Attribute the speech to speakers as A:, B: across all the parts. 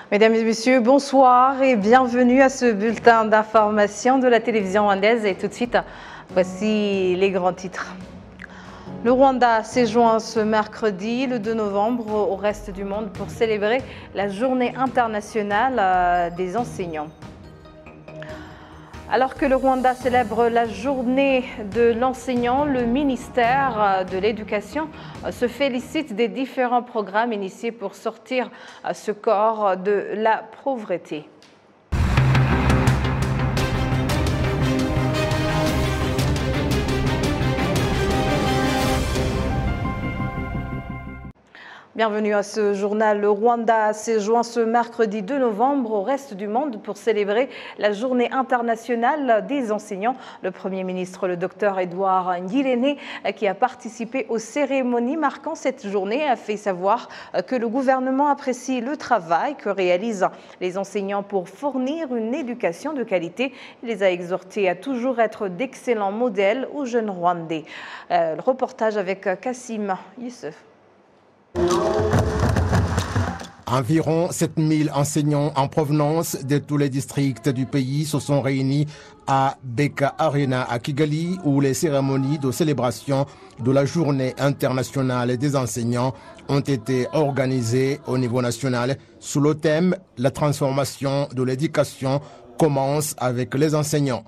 A: Mesdames et messieurs, bonsoir et bienvenue à ce bulletin d'information de la télévision rwandaise. Et tout de suite, voici les grands titres. Le Rwanda s'est joint ce mercredi, le 2 novembre, au reste du monde pour célébrer la journée internationale des enseignants. Alors que le Rwanda célèbre la journée de l'enseignant, le ministère de l'Éducation se félicite des différents programmes initiés pour sortir ce corps de la pauvreté. Bienvenue à ce journal. Le Rwanda s'est joint ce mercredi 2 novembre au reste du monde pour célébrer la journée internationale des enseignants. Le Premier ministre, le docteur Edouard Ngirente, qui a participé aux cérémonies marquant cette journée, a fait savoir que le gouvernement apprécie le travail que réalisent les enseignants pour fournir une éducation de qualité. Il les a exhortés à toujours être d'excellents modèles aux jeunes Rwandais. Le reportage avec Kassim Youssef.
B: Environ 7000 enseignants en provenance de tous les districts du pays se sont réunis à Beka Arena à Kigali, où les cérémonies de célébration de la Journée internationale des enseignants ont été organisées au niveau national sous le thème « La transformation de l'éducation commence avec les enseignants ».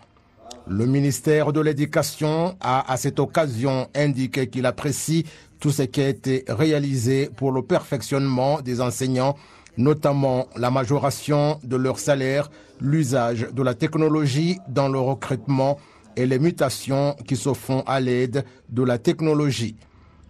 B: Le ministère de l'Éducation a à cette occasion indiqué qu'il apprécie tout ce qui a été réalisé pour le perfectionnement des enseignants, notamment la majoration de leur salaire, l'usage de la technologie dans le recrutement et les mutations qui se font à l'aide de la technologie.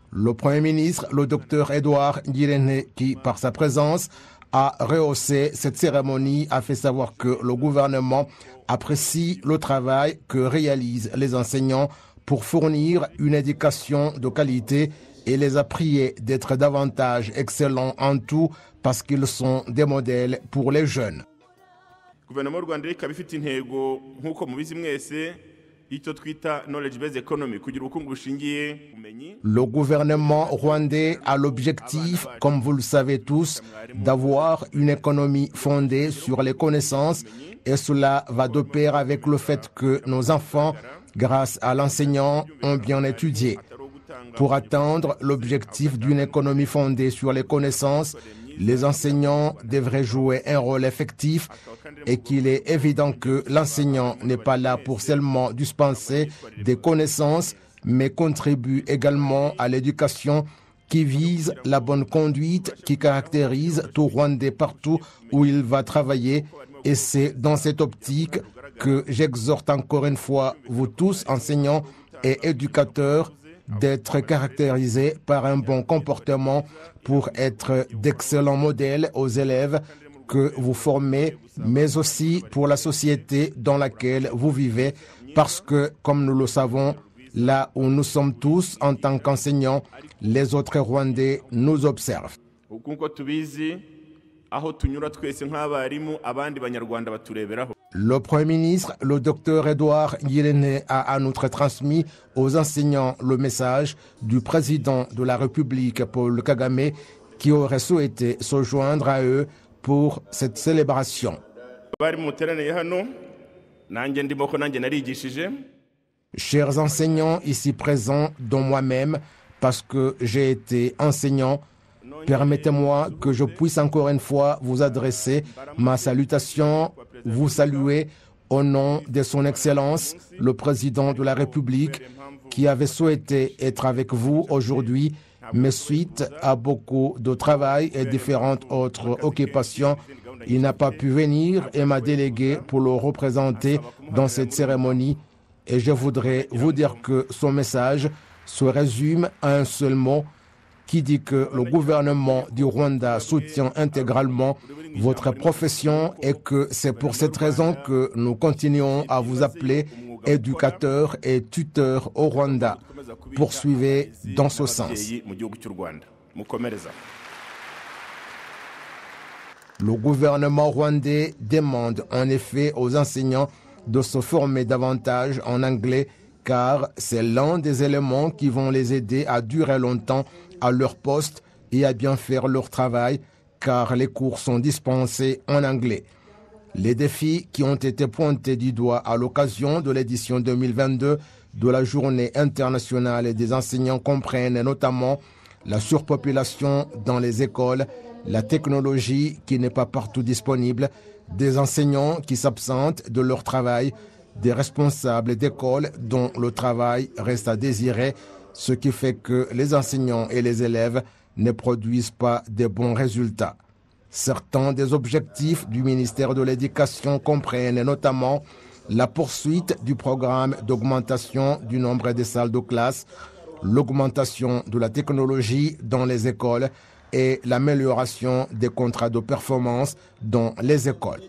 B: Le Premier ministre, le docteur Edouard Ngirente, qui par sa présence a rehaussé cette cérémonie, a fait savoir que le gouvernement apprécie le travail que réalisent les enseignants pour fournir une éducation de qualité et les a priés d'être davantage excellents en tout parce qu'ils sont des modèles pour les jeunes. Le gouvernement rwandais a l'objectif, comme vous le savez tous, d'avoir une économie fondée sur les connaissances et cela va de pair avec le fait que nos enfants, grâce à l'enseignant, ont bien étudié. Pour atteindre l'objectif d'une économie fondée sur les connaissances, les enseignants devraient jouer un rôle effectif et qu'il est évident que l'enseignant n'est pas là pour seulement dispenser des connaissances, mais contribue également à l'éducation qui vise la bonne conduite qui caractérise tout Rwandais partout où il va travailler. Et c'est dans cette optique que j'exhorte encore une fois vous tous, enseignants et éducateurs, d'être caractérisés par un bon comportement pour être d'excellents modèles aux élèves que vous formez, mais aussi pour la société dans laquelle vous vivez, parce que, comme nous le savons, là où nous sommes tous en tant qu'enseignants, les autres Rwandais nous observent. Le Premier ministre, le docteur Edouard Ngirente, a en outre transmis aux enseignants le message du président de la République, Paul Kagame, qui aurait souhaité se joindre à eux pour cette célébration. Chers enseignants ici présents, dont moi-même, parce que j'ai été enseignant, permettez-moi que je puisse encore une fois vous adresser ma salutation, vous saluer au nom de son Excellence, le Président de la République, qui avait souhaité être avec vous aujourd'hui, mais suite à beaucoup de travail et différentes autres occupations, il n'a pas pu venir et m'a délégué pour le représenter dans cette cérémonie. Et je voudrais vous dire que son message se résume à un seul mot qui dit que le gouvernement du Rwanda soutient intégralement votre profession et que c'est pour cette raison que nous continuons à vous appeler éducateurs et tuteurs au Rwanda. Poursuivez dans ce sens. Le gouvernement rwandais demande en effet aux enseignants de se former davantage en anglais car c'est l'un des éléments qui vont les aider à durer longtemps à leur poste et à bien faire leur travail, car les cours sont dispensés en anglais. Les défis qui ont été pointés du doigt à l'occasion de l'édition 2022 de la Journée internationale des enseignants comprennent notamment la surpopulation dans les écoles, la technologie qui n'est pas partout disponible, des enseignants qui s'absentent de leur travail, des responsables d'écoles dont le travail reste à désirer, ce qui fait que les enseignants et les élèves ne produisent pas de bons résultats. Certains des objectifs du ministère de l'Éducation comprennent notamment la poursuite du programme d'augmentation du nombre des salles de classe, l'augmentation de la technologie dans les écoles et l'amélioration des contrats de performance dans les écoles.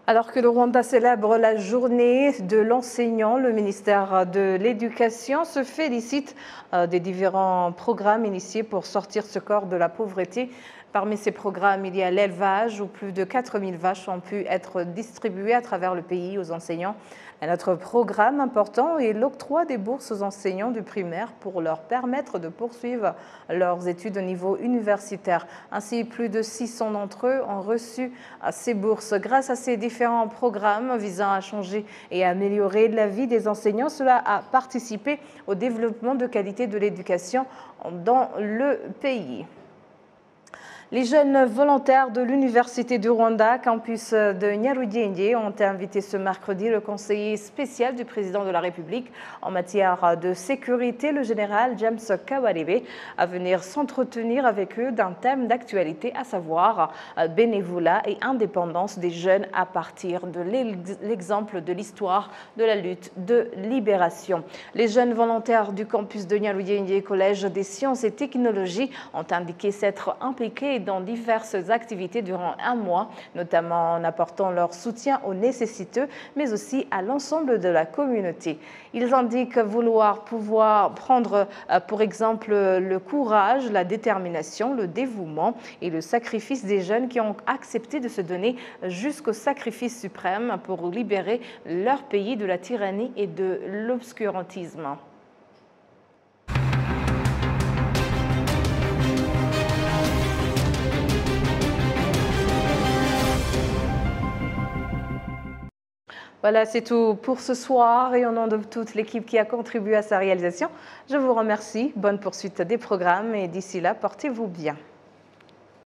A: Alors que le Rwanda célèbre la journée de l'enseignant, le ministère de l'Éducation se félicite des différents programmes initiés pour sortir ce corps de la pauvreté. Parmi ces programmes, il y a l'élevage où plus de 4000 vaches ont pu être distribuées à travers le pays aux enseignants. Un autre programme important est l'octroi des bourses aux enseignants du primaire pour leur permettre de poursuivre leurs études au niveau universitaire. Ainsi, plus de 600 d'entre eux ont reçu ces bourses. Grâce à ces différents programmes visant à changer et à améliorer la vie des enseignants, cela a participé au développement de qualité de l'éducation dans le pays. Les jeunes volontaires de l'Université du Rwanda, campus de Nyarugenge, ont invité ce mercredi le conseiller spécial du président de la République en matière de sécurité, le général James Kabarebe, à venir s'entretenir avec eux d'un thème d'actualité, à savoir bénévolat et indépendance des jeunes à partir de l'exemple de l'histoire de la lutte de libération. Les jeunes volontaires du campus de Nyarugenge, Collège des sciences et technologies, ont indiqué s'être impliqués dans diverses activités durant un mois, notamment en apportant leur soutien aux nécessiteux, mais aussi à l'ensemble de la communauté. Ils indiquent vouloir pouvoir prendre, pour exemple, le courage, la détermination, le dévouement et le sacrifice des jeunes qui ont accepté de se donner jusqu'au sacrifice suprême pour libérer leur pays de la tyrannie et de l'obscurantisme. Voilà, c'est tout pour ce soir et au nom de toute l'équipe qui a contribué à sa réalisation, je vous remercie. Bonne poursuite des programmes et d'ici là, portez-vous bien.